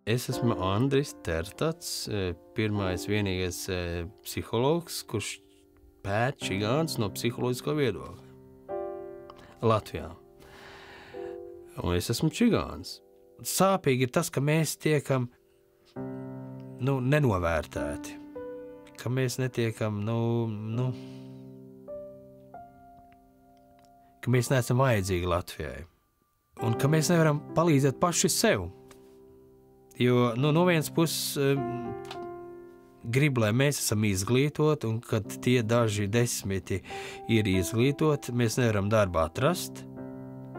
Es esmu Andris Tertats, pirmais vienīgais psihologs, kurš pēt čigāns no psiholoģisko viedokļa Latvijā. Un es esmu čigāns. Sāpīgi ir tas, ka mēs tiekam nenovērtēti, ka mēs netiekam, ka mēs neesam vajadzīgi Latvijai un ka mēs nevaram palīdzēt paši sev. Jo no vienas puses grib, lai mēs esam izglītoti, un kad tie daži 10 ir izglītoti, mēs nevaram darbu atrast.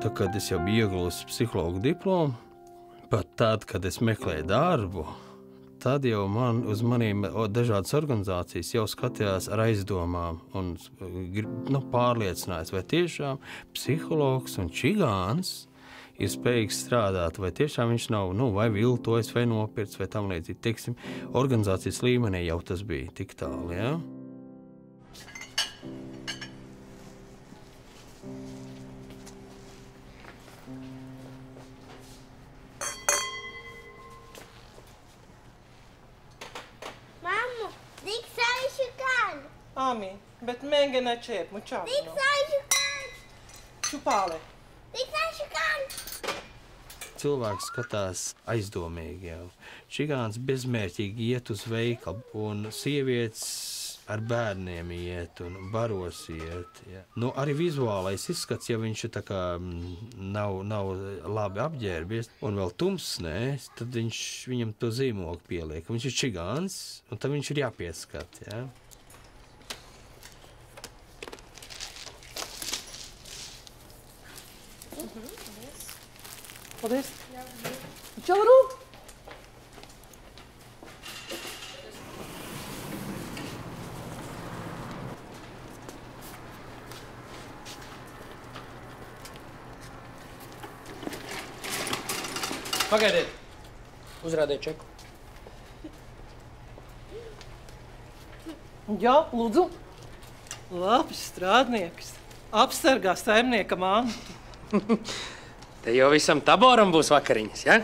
Tad, kad es jau biju iegūlis psihologu diplomu, pat tad, kad es meklēju darbu, tad jau uz maniem dažādas organizācijas jau skatījās ar aizdomām un pārliecinājās, vai tiešām psihologs un čigāns ir spējīgs strādāt, vai tiešām viņš nav, vai viltojis, vai nopirts, vai tam līdzīgi. Teiksim, organizācijas līmenī jau tas bija tik tālu, ja? Mammu, tik saišu kan? Ami, bet mēnge nečēp, mučāp. Tik saišu kan? Čupāle. Tik saišu kan? Cilvēks skatās aizdomīgi jau. Čigāns bezmērķīgi iet uz veikalu, un sievietes ar bērniem iet un baros iet. Ja. Arī vizuālais izskats, ja viņš tā kā nav labi apģērbies, un vēl tumsnē, tad viņam to zīmogu pieliek. Viņš ir čigāns, un tad viņš ir jāpieskat. Ja. Paldies. Čau, Rūp! Pagaidiet! Uzrādiet čeku. Jā, lūdzu. Labs strādnieks. Apsargā saimnieka mantu. Te jau visam taboram būs vakariņas, ja?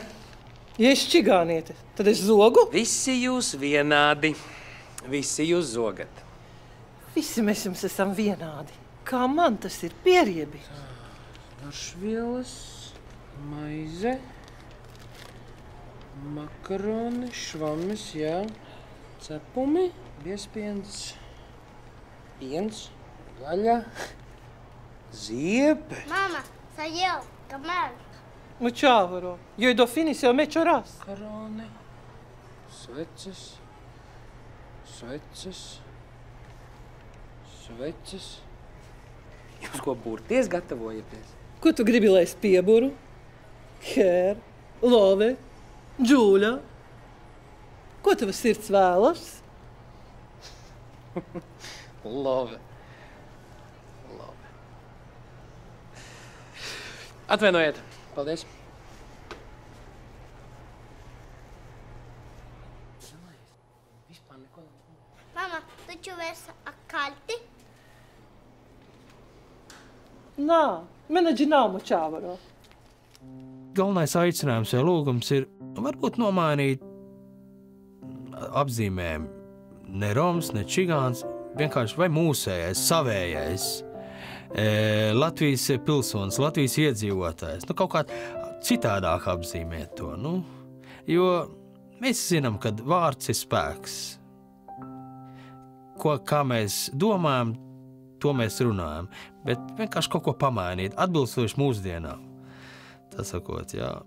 Ja es čigāniete, tad es zogu? Visi jūs vienādi. Visi jūs zogat. Visi mēs jums esam vienādi. Kā man tas ir pieriebi? Garšvielas, maize, makaroni, švamis, jā. Cepumi, biespiens, piens, gaļa, ziepe. Mama, sajel, kamēr? Nu čāvaro, jo do finis jau mečo ras. Makaroni, sveces, sveces. Jūs ko burties gatavojaties? Ko tu gribi, lai es pieburu? Her, love, džūļa. Ko tava sirds vēlas? Love. Atvainojiet. Paldies. Mama, taču vairs kalti? Nā, menedži nav mučāvaro. Galvenais aicinājums vai lūgums ir varbūt nomainīt apzīmēm ne roms, ne čigāns, vienkārši vai mūsējais, savējais, Latvijas pilsonis, Latvijas iedzīvotājs, kaut kā citādāk apzīmēt to, jo mēs zinām, ka vārds ir spēks. Kā mēs domājam, to mēs runājam, bet vienkārši kaut ko pamainīt, atbilstoši mūsdienām. Tā sakot, jā.